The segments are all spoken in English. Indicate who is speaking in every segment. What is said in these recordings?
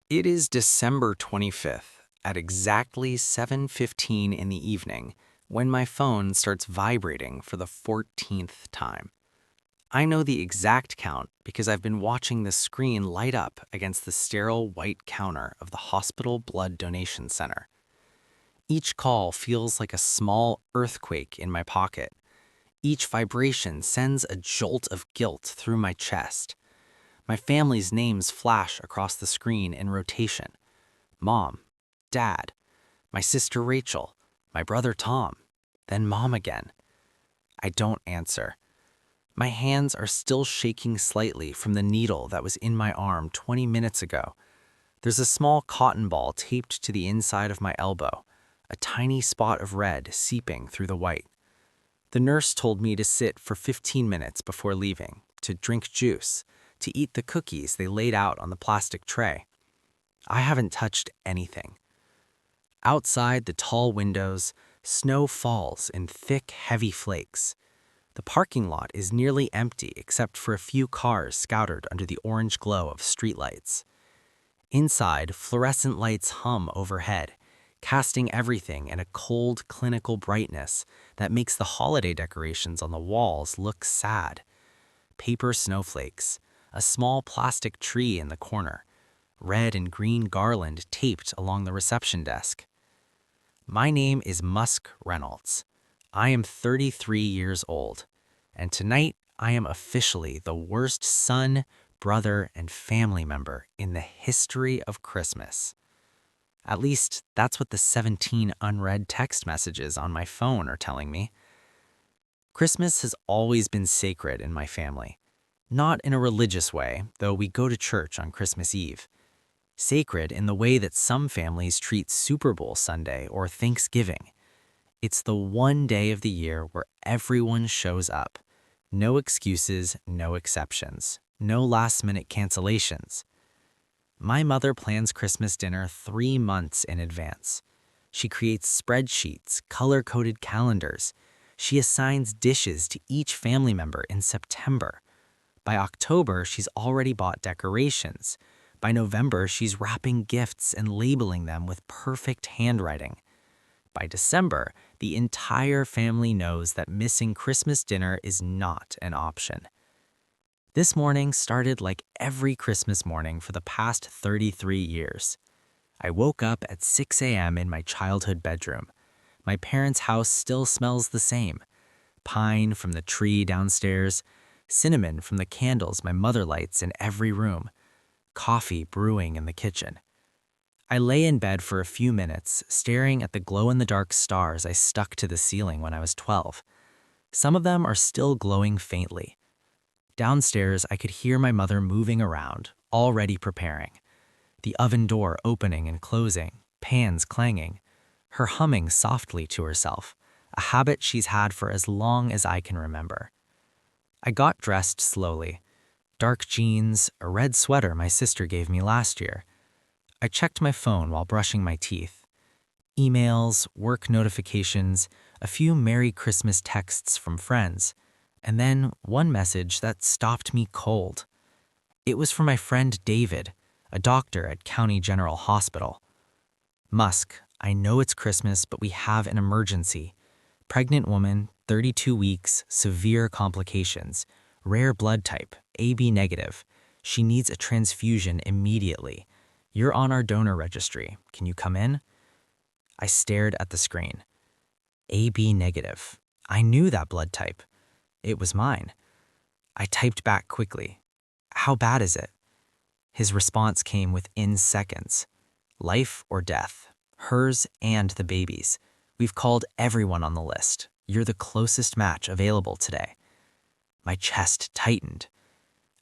Speaker 1: It is December 25th at exactly 7:15 in the evening when my phone starts vibrating for the 14th time. I know the exact count because I've been watching the screen light up against the sterile white counter of the hospital blood donation center. Each call feels like a small earthquake in my pocket. Each vibration sends a jolt of guilt through my chest. My family's names flash across the screen in rotation. Mom, Dad, my sister Rachel, my brother Tom, then Mom again. I don't answer. My hands are still shaking slightly from the needle that was in my arm 20 minutes ago. There's a small cotton ball taped to the inside of my elbow, a tiny spot of red seeping through the white. The nurse told me to sit for 15 minutes before leaving, to drink juice, to eat the cookies they laid out on the plastic tray. I haven't touched anything. Outside the tall windows, snow falls in thick, heavy flakes. The parking lot is nearly empty except for a few cars scattered under the orange glow of streetlights. Inside, fluorescent lights hum overhead, casting everything in a cold, clinical brightness that makes the holiday decorations on the walls look sad. Paper snowflakes, a small plastic tree in the corner, red and green garland taped along the reception desk. My name is Musk Reynolds. I am 33 years old, and tonight I am officially the worst son, brother, and family member in the history of Christmas. At least, that's what the 17 unread text messages on my phone are telling me. Christmas has always been sacred in my family. Not in a religious way, though we go to church on Christmas Eve. Sacred in the way that some families treat Super Bowl Sunday or Thanksgiving. It's the one day of the year where everyone shows up. No excuses, no exceptions, no last-minute cancellations. My mother plans Christmas dinner 3 months in advance. She creates spreadsheets, color-coded calendars. She assigns dishes to each family member in September. By October, she's already bought decorations. By November, she's wrapping gifts and labeling them with perfect handwriting. By December, the entire family knows that missing Christmas dinner is not an option. This morning started like every Christmas morning for the past 33 years. I woke up at 6 a.m. in my childhood bedroom. My parents' house still smells the same. Pine from the tree downstairs, cinnamon from the candles my mother lights in every room, coffee brewing in the kitchen. I lay in bed for a few minutes, staring at the glow-in-the-dark stars I stuck to the ceiling when I was 12. Some of them are still glowing faintly. Downstairs, I could hear my mother moving around, already preparing. The oven door opening and closing, pans clanging, her humming softly to herself, a habit she's had for as long as I can remember. I got dressed slowly. Dark jeans, a red sweater my sister gave me last year. I checked my phone while brushing my teeth. Emails, work notifications, a few Merry Christmas texts from friends, and then one message that stopped me cold. It was from my friend David, a doctor at County General Hospital. Musk, I know it's Christmas, but we have an emergency. Pregnant woman, 32 weeks, severe complications, rare blood type, AB negative. She needs a transfusion immediately. You're on our donor registry. Can you come in? I stared at the screen. AB negative. I knew that blood type. It was mine. I typed back quickly. How bad is it? His response came within seconds. Life or death. Hers and the baby's. We've called everyone on the list. You're the closest match available today. My chest tightened.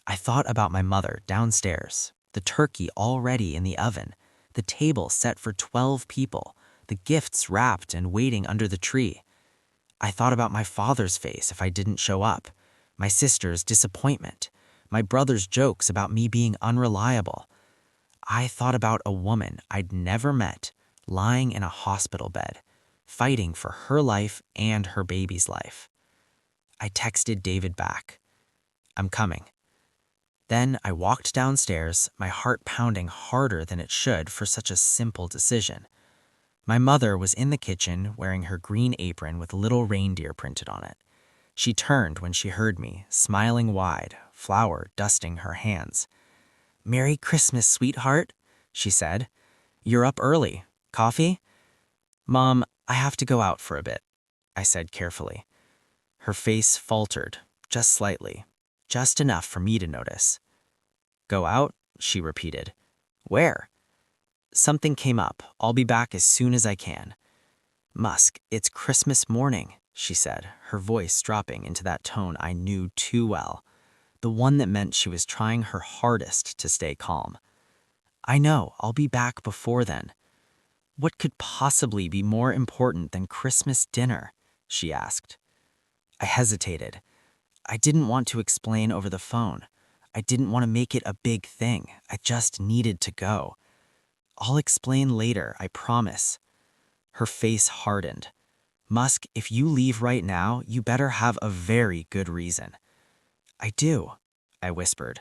Speaker 1: I thought about my mother downstairs, the turkey already in the oven, the table set for 12 people, the gifts wrapped and waiting under the tree. I thought about my father's face if I didn't show up, my sister's disappointment, my brother's jokes about me being unreliable. I thought about a woman I'd never met, lying in a hospital bed, fighting for her life and her baby's life. I texted David back. I'm coming.
Speaker 2: Then I walked downstairs, my heart pounding harder than it should for such a simple decision. My mother was in the kitchen wearing her green apron with little reindeer printed on it. She turned when she heard me, smiling wide, flour dusting her hands. "Merry Christmas, sweetheart," she said. "You're up early. Coffee?" "Mom, I have to go out for a bit," I said carefully. Her face faltered, just slightly, just enough for me to notice. "Go out?" she repeated. "Where?" "Something came up. I'll be back as soon as I can." "Musk, it's Christmas morning," she said, her voice dropping into that tone I knew too well, the one that meant she was trying her hardest to stay calm. "I know, I'll be back before then." "What could possibly be more important than Christmas dinner?" she asked. I hesitated. I didn't want to explain over the phone. I didn't want to make it a big thing. I just needed to go. "I'll explain later, I promise." Her face hardened. "Musk, if you leave right now, you better have a very good reason." "I do," I whispered.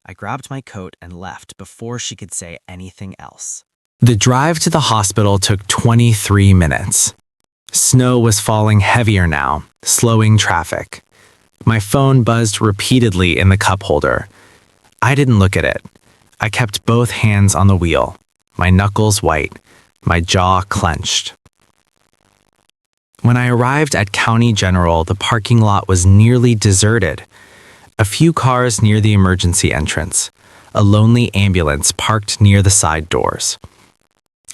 Speaker 2: I grabbed my coat and left before she could say anything else.
Speaker 1: The drive to the hospital took 23 minutes. Snow was falling heavier now, slowing traffic. My phone buzzed repeatedly in the cup holder. I didn't look at it. I kept both hands on the wheel, my knuckles white, my jaw clenched. When I arrived at County General, the parking lot was nearly deserted. A few cars near the emergency entrance, a lonely ambulance parked near the side doors.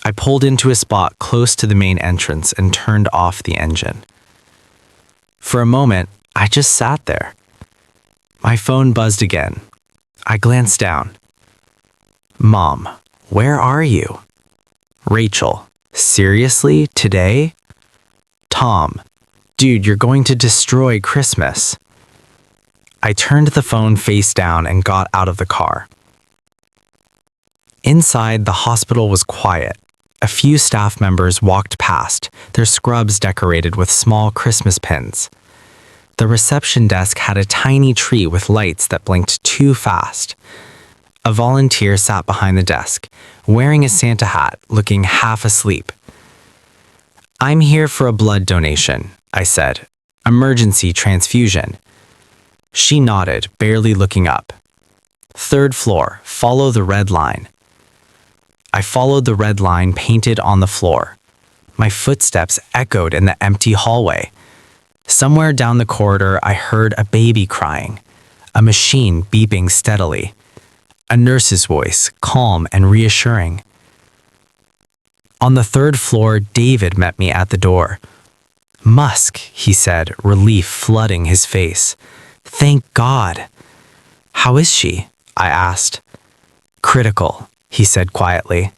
Speaker 1: I pulled into a spot close to the main entrance and turned off the engine. For a moment, I just sat there. My phone buzzed again. I glanced down. "Mom, where are you?" "Rachel, seriously, today?" "Tom, dude, you're going to destroy Christmas." I turned the phone face down and got out of the car. Inside, the hospital was quiet. A few staff members walked past, their scrubs decorated with small Christmas pins. The reception desk had a tiny tree with lights that blinked too fast. A volunteer sat behind the desk, wearing a Santa hat, looking half asleep. "I'm here for a blood donation," I said. "Emergency transfusion." She nodded, barely looking up. "Third floor, follow the red line." I followed the red line painted on the floor. My footsteps echoed in the empty hallway. Somewhere down the corridor, I heard a baby crying, a machine beeping steadily, a nurse's voice, calm and reassuring. On the third floor, David met me at the door. "Musk," he said, relief flooding his face. "Thank God." "How is she?" I asked. "Critical," he said quietly.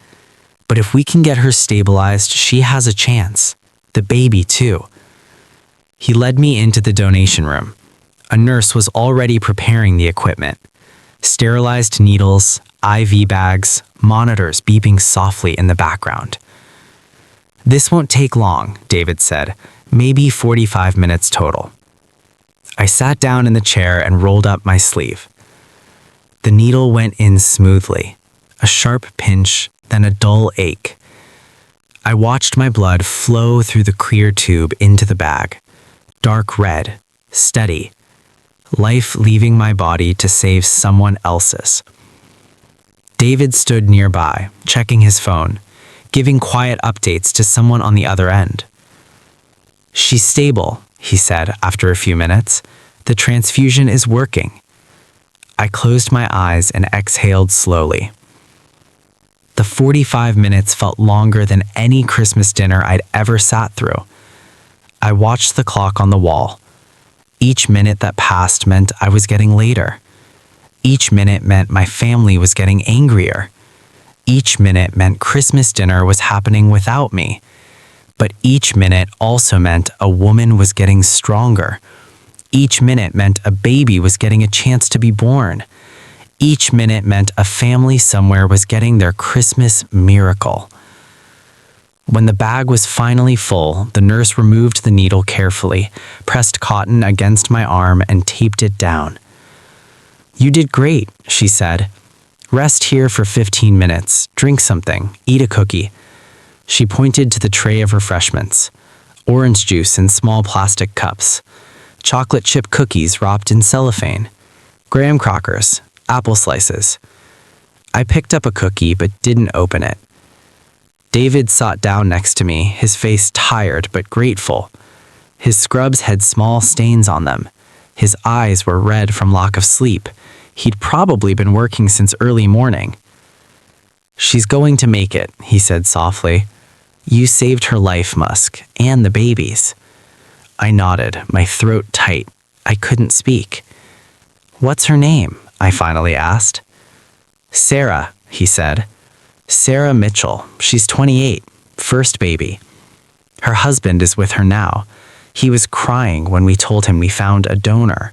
Speaker 1: "But if we can get her stabilized, she has a chance. The baby, too." He led me into the donation room. A nurse was already preparing the equipment. Sterilized needles, IV bags, monitors beeping softly in the background. "This won't take long," David said. "Maybe 45 minutes total." I sat down in the chair and rolled up my sleeve. The needle went in smoothly. A sharp pinch, then a dull ache. I watched my blood flow through the clear tube into the bag. Dark red, steady. Life leaving my body to save someone else's. David stood nearby, checking his phone, giving quiet updates to someone on the other end. "She's stable," he said after a few minutes. "The transfusion is working." I closed my eyes and exhaled slowly. The 45 minutes felt longer than any Christmas dinner I'd ever sat through. I watched the clock on the wall. Each minute that passed meant I was getting later. Each minute meant my family was getting angrier. Each minute meant Christmas dinner was happening without me. But each minute also meant a woman was getting stronger. Each minute meant a baby was getting a chance to be born. Each minute meant a family somewhere was getting their Christmas miracle. When the bag was finally full, the nurse removed the needle carefully, pressed cotton against my arm, and taped it down.
Speaker 2: "You did great," she said. "Rest here for 15 minutes, drink something, eat a cookie." She pointed to the tray of refreshments: orange juice in small plastic cups, chocolate chip cookies wrapped in cellophane, graham crackers, apple slices. I picked up a cookie but didn't open it. David sat down next to me, his face tired but grateful. His scrubs had small stains on them. His eyes were red from lack of sleep. He'd probably been working since early morning. "She's going to make it," he said softly. "You saved her life, Musk, and the baby's." I nodded, my throat tight. I couldn't speak. "What's her name?" I finally asked. "Sarah," he said. "Sarah Mitchell. She's 28, first baby. Her husband is with her now. He was crying when we told him we found a donor."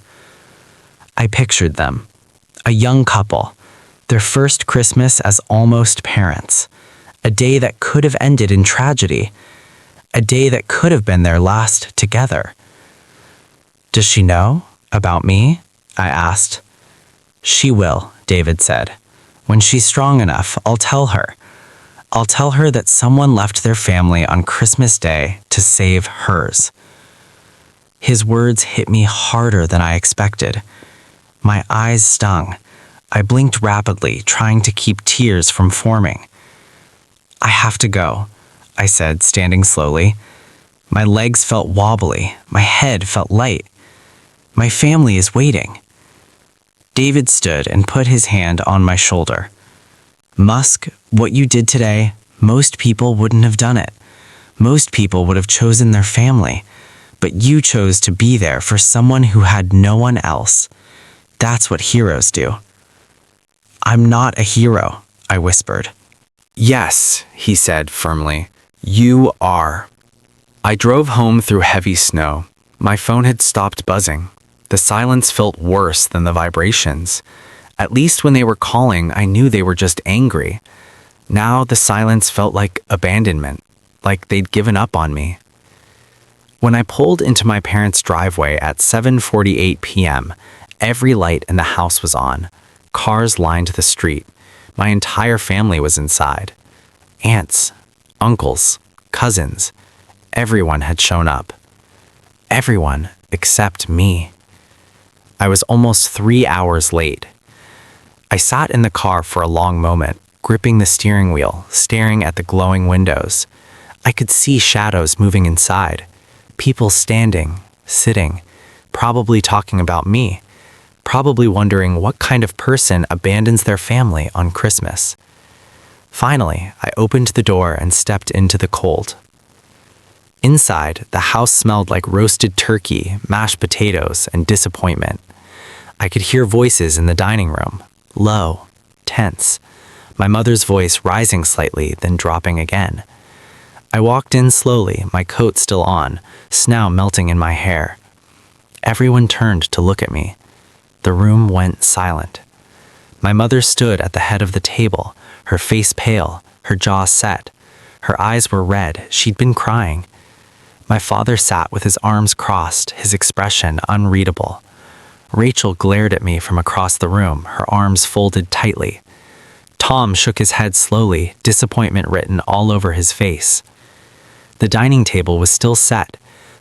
Speaker 2: I pictured them, a young couple, their first Christmas as almost parents, a day that could have ended in tragedy, a day that could have been their last together. "Does she know about me?" I asked. "She will," David said. "When she's strong enough, I'll tell her. I'll tell her that someone left their family on Christmas Day to save hers." His words hit me harder than I expected. My eyes stung. I blinked rapidly, trying to keep tears from forming. "I have to go," I said, standing slowly. My legs felt wobbly. My head felt light. "My family is waiting." David stood and put his hand on my shoulder. "Musk, what you did today, most people wouldn't have done it. Most people would have chosen their family. But you chose to be there for someone who had no one else. That's what heroes do." "I'm not a hero," I whispered.
Speaker 1: "Yes," he said firmly. "You are." I drove home through heavy snow. My phone had stopped buzzing. The silence felt worse than the vibrations. At least when they were calling, I knew they were just angry. Now the silence felt like abandonment, like they'd given up on me. When I pulled into my parents' driveway at 7:48 p.m., every light in the house was on. Cars lined the street. My entire family was inside. Aunts, uncles, cousins, everyone had shown up. Everyone except me. I was almost 3 hours late. I sat in the car for a long moment, gripping the steering wheel, staring at the glowing windows. I could see shadows moving inside. People standing, sitting, probably talking about me, probably wondering what kind of person abandons their family on Christmas. Finally, I opened the door and stepped into the cold. Inside, the house smelled like roasted turkey, mashed potatoes, and disappointment. I could hear voices in the dining room, low, tense, my mother's voice rising slightly, then dropping again. I walked in slowly, my coat still on, snow melting in my hair. Everyone turned to look at me. The room went silent. My mother stood at the head of the table, her face pale, her jaw set. Her eyes were red, she'd been crying. My father sat with his arms crossed, his expression unreadable. Rachel glared at me from across the room, her arms folded tightly. Tom shook his head slowly, disappointment written all over his face. The dining table was still set.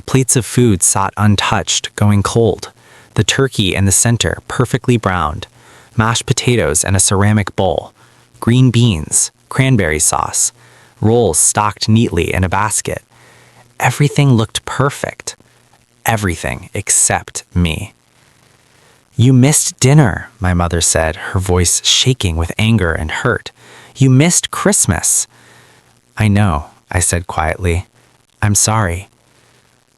Speaker 1: Plates of food sat untouched, going cold. The turkey in the center, perfectly browned. Mashed potatoes in a ceramic bowl. Green beans, cranberry sauce. Rolls stocked neatly in a basket. Everything looked perfect. Everything except me. "You missed dinner," my mother said, her voice shaking with anger and hurt. "You missed Christmas." "I know," I said quietly. "I'm sorry."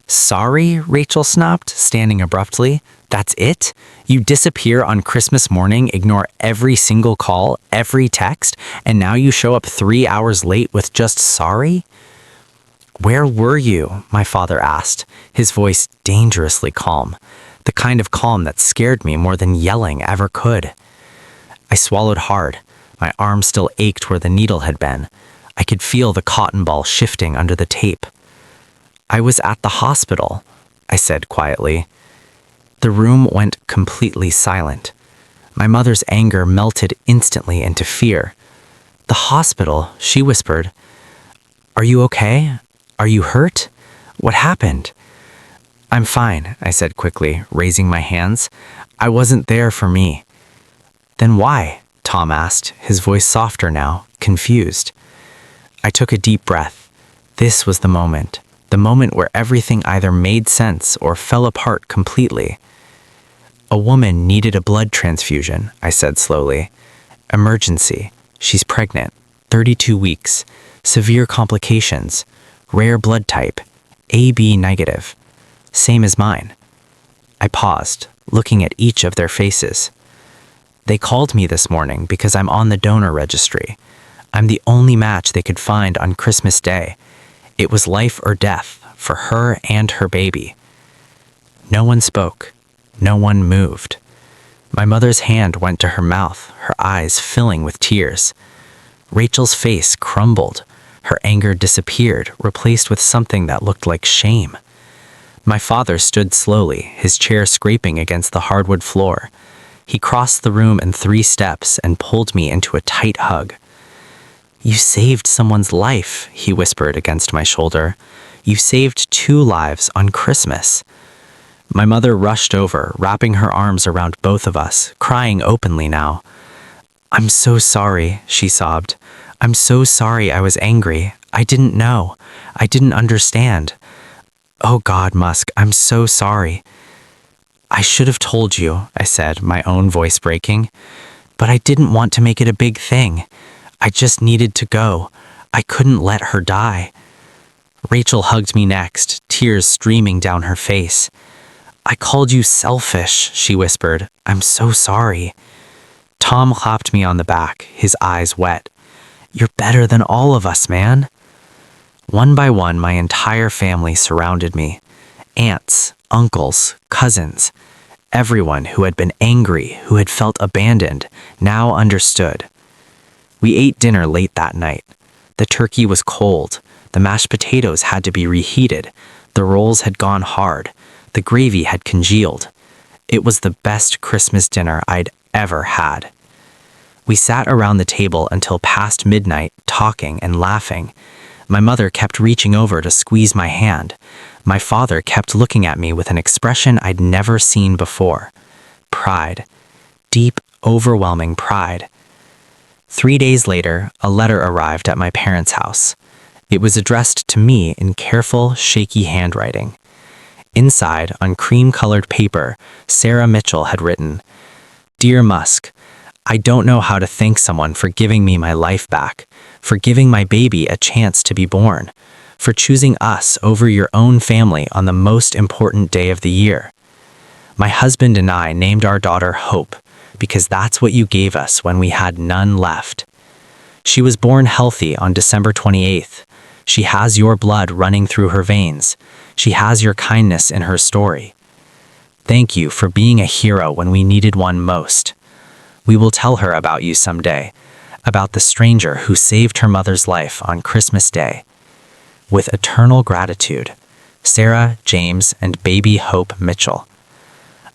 Speaker 1: "Sorry?" Rachel snapped, standing abruptly. "That's it? You disappear on Christmas morning, ignore every single call, every text, and now you show up 3 hours late with just sorry?" "Where were you?" my father asked, his voice dangerously calm, the kind of calm that scared me more than yelling ever could. I swallowed hard. My arm still ached where the needle had been. I could feel the cotton ball shifting under the tape. "I was at the hospital," I said quietly. The room went completely silent.
Speaker 2: My mother's anger melted instantly into fear. "The hospital," she whispered. "Are you okay? Are you hurt? What happened?" "I'm fine," I said quickly, raising my hands. "I wasn't there for me." "Then why?" Tom asked, his voice softer now, confused. I took a deep breath. This was the moment where everything either made sense or fell apart completely. "A woman needed a blood transfusion," I said slowly. "Emergency. She's pregnant, 32 weeks, severe complications, rare blood type, AB negative, same as mine." I paused, looking at each of their faces. "They called me this morning because I'm on the donor registry. I'm the only match they could find on Christmas Day. It was life or death for her and her baby." No one spoke. No one moved. My mother's hand went to her mouth, her eyes filling with tears. Rachel's face crumbled. Her anger disappeared, replaced with something that looked like shame. My father stood slowly, his chair scraping against the hardwood floor. He crossed the room in 3 steps and pulled me into a tight hug. "You saved someone's life," he whispered against my shoulder. "You saved 2 lives on Christmas." My mother rushed over, wrapping her arms around both of us, crying openly now. "I'm so sorry," she sobbed. "I'm so sorry I was angry. I didn't know. I didn't understand. Oh God, Musk, I'm so sorry." "I should have told you," I said, my own voice breaking. "But I didn't want to make it a big thing. I just needed to go. I couldn't let her die." Rachel hugged me next, tears streaming down her face. "I called you selfish," she whispered. "I'm so sorry." Tom clapped me on the back, his eyes wet. "You're better than all of us, man." One by one, my entire family surrounded me. Aunts, uncles, cousins. Everyone who had been angry, who had felt abandoned, now understood. We ate dinner late that night. The turkey was cold. The mashed potatoes had to be reheated. The rolls had gone hard. The gravy had congealed. It was the best Christmas dinner I'd ever had. We sat around the table until past midnight, talking and laughing. My mother kept reaching over to squeeze my hand. My father kept looking at me with an expression I'd never seen before. Pride. Deep, overwhelming pride. 3 days later, a letter arrived at my parents' house. It was addressed to me in careful, shaky handwriting. Inside, on cream-colored paper, Sarah Mitchell had written, "Dear Musk, I don't know how to thank someone for giving me my life back, for giving my baby a chance to be born, for choosing us over your own family on the most important day of the year. My husband and I named our daughter Hope, because that's what you gave us when we had none left. She was born healthy on December 28th. She has your blood running through her veins. She has your kindness in her story. Thank you for being a hero when we needed one most. We will tell her about you someday, about the stranger who saved her mother's life on Christmas Day. With eternal gratitude, Sarah, James, and baby Hope Mitchell."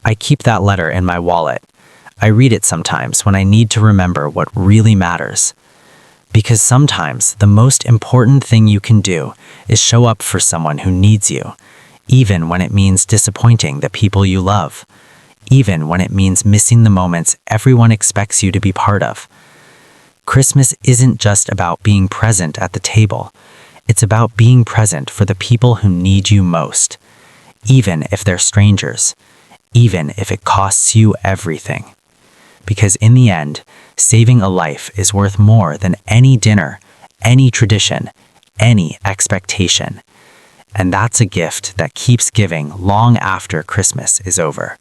Speaker 2: I keep that letter in my wallet. I read it sometimes when I need to remember what really matters. Because sometimes the most important thing you can do is show up for someone who needs you, even when it means disappointing the people you love, even when it means missing the moments everyone expects you to be part of. Christmas isn't just about being present at the table. It's about being present for the people who need you most, even if they're strangers, even if it costs you everything. Because in the end, saving a life is worth more than any dinner, any tradition, any expectation. And that's a gift that keeps giving long after Christmas is over.